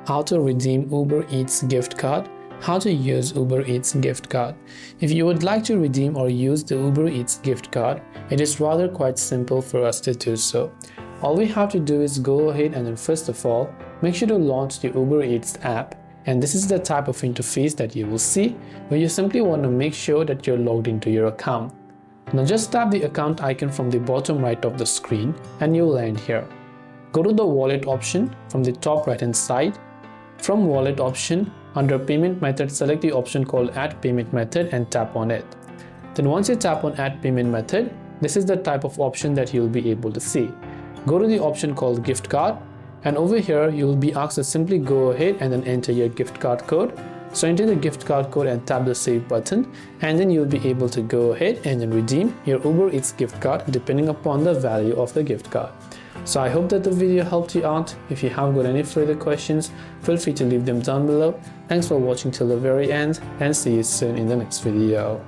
how to redeem Uber Eats gift card, how to use Uber Eats gift card. If you would like to redeem or use the Uber Eats gift card, it is rather quite simple for us to do so. All we have to do is go ahead and then first of all, make sure to launch the Uber Eats app. And this is the type of interface that you will see, where you simply want to make sure that you're logged into your account. Now just tap the account icon from the bottom right of the screen and you'll land here. Go to the wallet option from the top right hand side. From wallet option, under payment method, select the option called add payment method and tap on it. Then once you tap on add payment method, this is the type of option that you'll be able to see. Go to the option called gift card, and over here you will be asked to simply go ahead and then enter your gift card code. So enter the gift card code and tap the save button, and then you'll be able to go ahead and then redeem your Uber Eats gift card depending upon the value of the gift card. So I hope that the video helped you out. If you have got any further questions, feel free to leave them down below. Thanks for watching till the very end, and see you soon in the next video.